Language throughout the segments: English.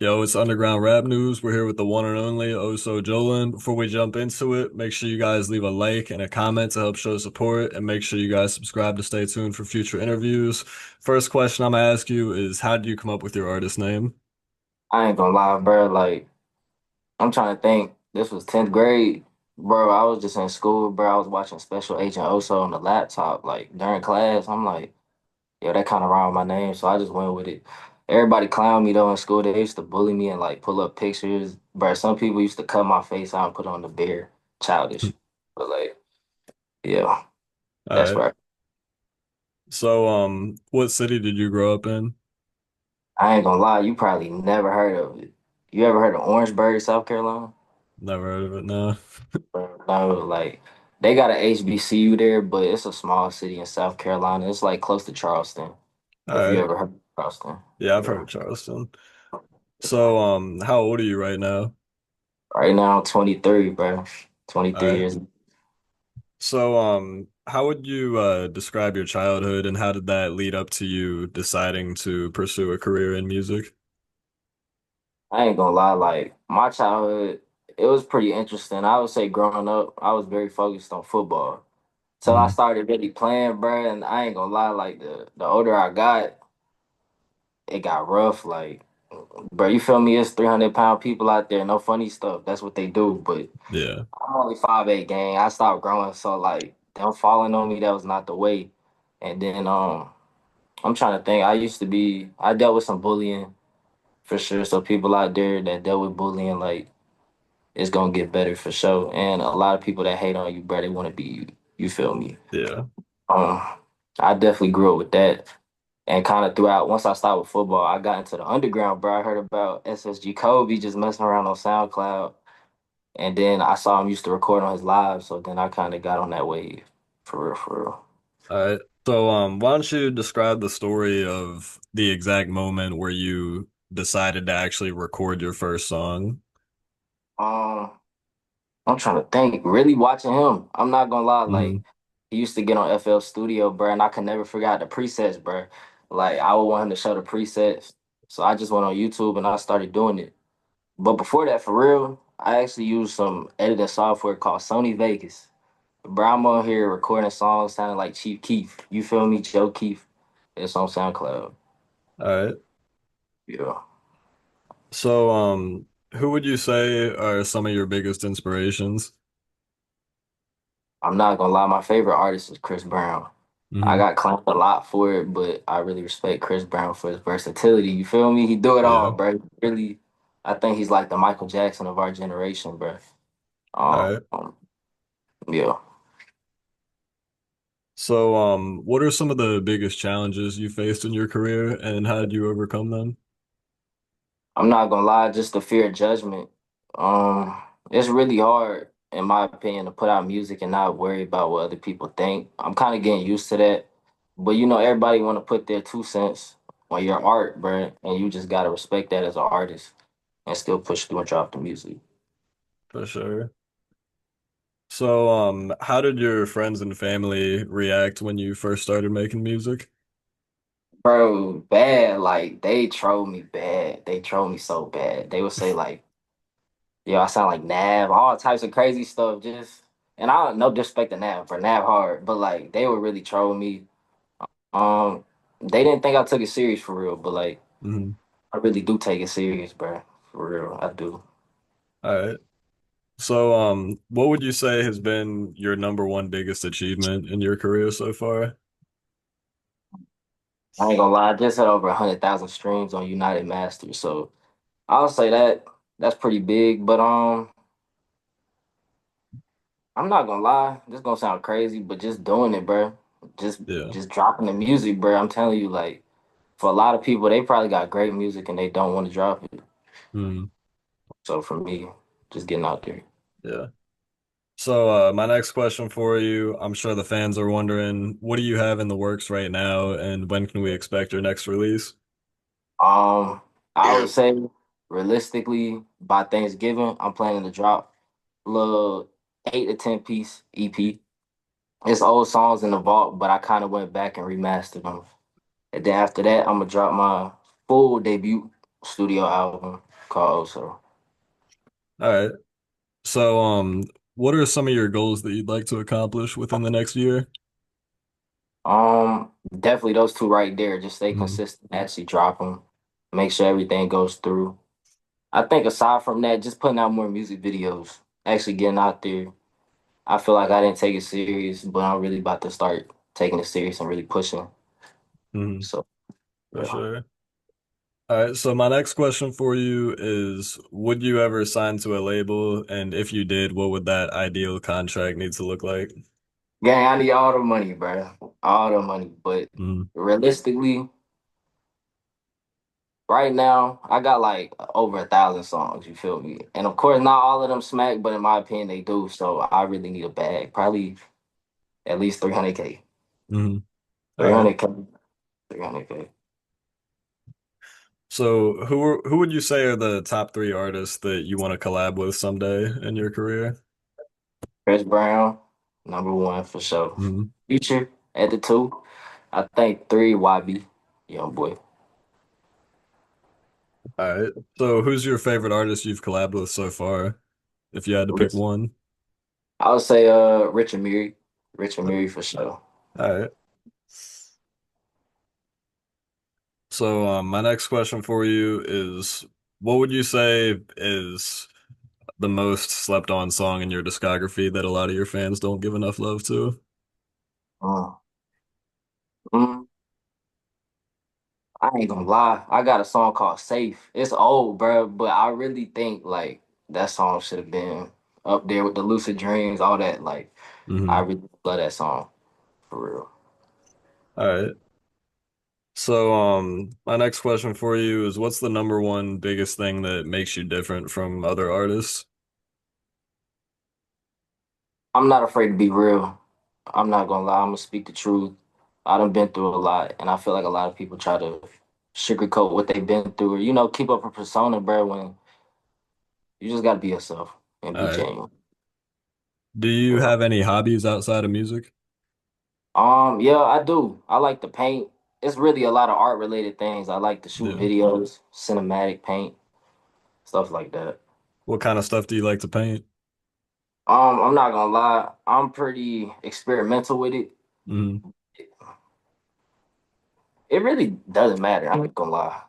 Yo, it's Underground Rap News. We're here with the one and only Oso Jolen. Before we jump into it, make sure you guys leave a like and a comment to help show support, and make sure you guys subscribe to stay tuned for future interviews. First question I'm gonna ask you is, how did you come up with your artist name? I ain't gonna lie, bro. Like, I'm trying to think. This was 10th grade, bro. I was just in school, bro. I was watching Special Agent Oso on the laptop, like during class. I'm like, yeah, that kind of rhymed with my name, so I just went with it. Everybody clowned me though in school. They used to bully me and like pull up pictures, bro. Some people used to cut my face out and put on the beard, childish. But like, yeah, All that's right. right. So, what city did you grow up in? I ain't gonna lie, you probably never heard of it. You ever heard of Orangeburg, South Carolina? Never heard of it, no. No, like they got an HBCU there, but it's a small city in South Carolina. It's like close to Charleston. All If you right. ever heard of Charleston. Yeah, I've heard Yeah. of Charleston. So, how old are you right now? Right now I'm 23, bro. All 23 right. years. So, how would you describe your childhood and how did that lead up to you deciding to pursue a career in music? I ain't gonna lie, like my childhood, it was pretty interesting. I would say growing up, I was very focused on football. So I Mhm. started really playing, bro, and I ain't gonna lie, like the older I got, it got rough. Like, bro, you feel me? It's 300-pound people out there, no funny stuff. That's what they do. But Yeah. I'm only 5'8", gang. I stopped growing, so like them falling on me, that was not the way. And then I'm trying to think. I dealt with some bullying for sure. So people out there that dealt with bullying, like it's gonna get better for sure. And a lot of people that hate on you, bro, they want to be you. You feel me? Yeah. Um, I definitely grew up with that. And kind of throughout, once I started with football, I got into the underground, bro. I heard about SSG Kobe just messing around on SoundCloud. And then I saw him used to record on his live, so then I kind of got on that wave, for real, for real. All right. So, why don't you describe the story of the exact moment where you decided to actually record your first song? Um, I'm trying to think. Really watching him, I'm not gonna lie. Hmm. Like he used to get on FL Studio, bro, and I could never figure out the presets, bro. Like I would want him to show the presets, so I just went on YouTube and I started doing it. But before that, for real, I actually used some editing software called Sony Vegas. Bro, I'm on here recording songs sounding like Chief Keef. You feel me? Joe Keef. It's on SoundCloud. All right. Yeah. So, who would you say are some of your biggest inspirations? I'm not gonna lie, my favorite artist is Chris Brown. I Hmm. got claimed a lot for it, but I really respect Chris Brown for his versatility. You feel me? He do it all, Yeah. bro. Really, I think he's like the Michael Jackson of our generation, bro. All Um, right. yeah. So, what are some of the biggest challenges you faced in your career and how did you overcome them? I'm not gonna lie, just the fear of judgment. It's really hard, in my opinion, to put out music and not worry about what other people think. I'm kind of getting used to that, but you know, everybody want to put their 2 cents on your art, bro, and you just gotta respect that as an artist and still push through and drop the music. For sure. So, how did your friends and family react when you first started making music? Bro, bad. Like they troll me bad. They troll me so bad. They would say like, "Yo, I sound like Nav," all types of crazy stuff. Just and I don't no disrespect to Nav for Nav hard, but like they would really troll me. Um, they didn't think I took it serious for real, but like Hmm. I really do take it serious, bro. For real, I do. All right. So, what would you say has been your number one biggest achievement in your career so far? I ain't gonna lie, I just had over 100,000 streams on United Masters, so I'll say that that's pretty big. But I'm not gonna lie, this gonna sound crazy, but just doing it, bro. Just Yeah. just dropping the music, bro. I'm telling you, like for a lot of people, they probably got great music and they don't want to drop it. Hmm. So for me, just getting out there. Yeah. So, my next question for you, I'm sure the fans are wondering, what do you have in the works right now, and when can we expect your next release? I would say realistically by Thanksgiving, I'm planning to drop a little 8 to 10 piece EP. It's old songs in the vault, but I kind of went back and remastered them. And then after that, I'm gonna drop my full debut studio album. called Oso. All right. So, what are some of your goals that you'd like to accomplish within the next year? Definitely those two right there. Just stay Mm-hmm. consistent, actually drop them, make sure everything goes through. I think aside from that, just putting out more music videos, actually getting out there. I feel like I didn't take it serious, but I'm really about to start taking it serious and really pushing. Mm-hmm. So For yeah. sure. All right. So my next question for you is, would you ever sign to a label? And if you did, what would that ideal contract need to look like? Gang, I need all the money, bro. All the money. But Mm-hmm. realistically, right now, I got like over 1,000 songs, you feel me? And of course, not all of them smack, but in my opinion, they do. So I really need a bag. Probably at least 300K. Mm-hmm. All right. 300K. 300K. So who would you say are the top three artists that you want to collab with someday in your career? Chris Brown, number one for sure. Mm-hmm. Future at the two. I think three, YB, young boy. All right. So who's your favorite artist you've collabed with so far, if you had to pick Rich. one? I would say Richard Mary. Richard Mary for sure. All right. So my next question for you is, what would you say is the most slept on song in your discography that a lot of your fans don't give enough love to? Mm. Mm. I ain't gonna lie. I got a song called Safe. It's old, bro, but I really think like that song should have been up there with the Lucid Dreams, all that. Like, I Hmm. really love that song for real. All right. So my next question for you is, what's the number one biggest thing that makes you different from other artists? I'm not afraid to be real. I'm not gonna lie. I'm gonna speak the truth. I done been through a lot, and I feel like a lot of people try to sugarcoat what they've been through, or keep up a persona, bro. When you just gotta be yourself and All be right. genuine. Do you Yeah. have any hobbies outside of music? Yeah, I do. I like to paint. It's really a lot of art related things. I like to shoot Yeah. videos, cinematic paint, stuff like that. What kind of stuff do you like to paint? I'm not gonna lie, I'm pretty experimental with it. Hmm. It really doesn't matter. I'm not gonna lie.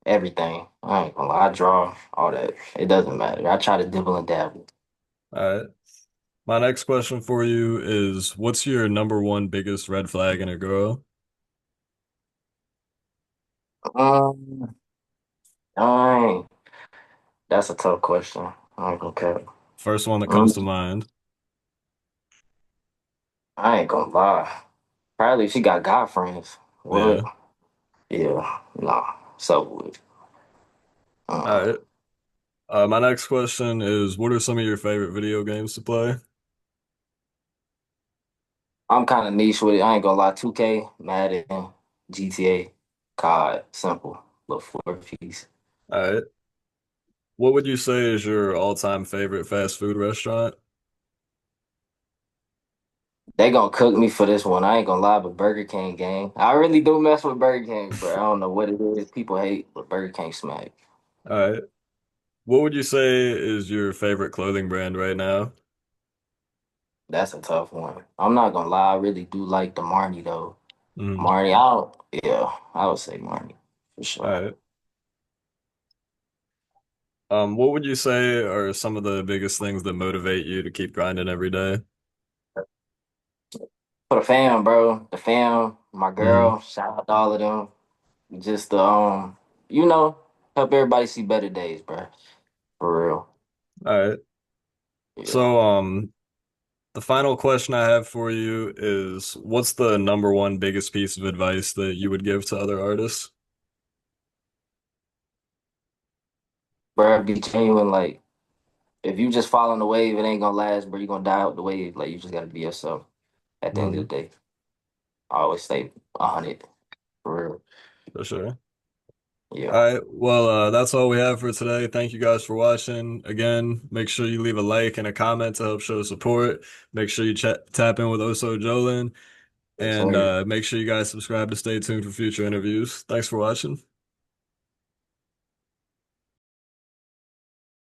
Everything. I ain't gonna lie. I draw all that. It doesn't matter. I try to dibble and dabble. All right. My next question for you is, what's your number one biggest red flag in a girl? Um, dang, that's a tough question. I ain't gonna cap. First one that comes to Mm, mind. I ain't gonna lie. Probably she got guy friends. What? Yeah. Yeah, nah. So would. All Uh, right. My next question is, what are some of your favorite video games to play? I'm kind of niche with it. I ain't gonna lie. 2K, Madden, GTA, COD, simple. Little four piece. All right. What would you say is your all-time favorite fast food restaurant? They gonna cook me for this one. I ain't gonna lie, but Burger King gang. I really do mess with Burger King, bro. I don't know what it is. People hate, but Burger King smack. All right. What would you say is your favorite clothing brand right now? That's a tough one. I'm not gonna lie. I really do like the Marnie though. Mm. Marnie, I don't. Yeah, I would say Marnie for All sure. right. What would you say are some of the biggest things that motivate you to keep grinding every day? For the fam, bro. The fam, my Mm. girl. Shout out to all of them. Just you know, help everybody see better days, bro. For real. All right. Yeah. So, the final question I have for you is, what's the number one biggest piece of advice that you would give to other artists? Bro, be genuine. Like, if you just following the wave, it ain't gonna last, bro. You gonna die out the wave. Like, you just gotta be yourself at the end of Mm. the day. I always stay 100. For real. For sure. All Yeah. right. Well, that's all we have for today. Thank you guys for watching. Again, make sure you leave a like and a comment to help show support. Make sure you tap in with Oso Jolen, Yes, and sir. make sure you guys subscribe to stay tuned for future interviews. Thanks for watching.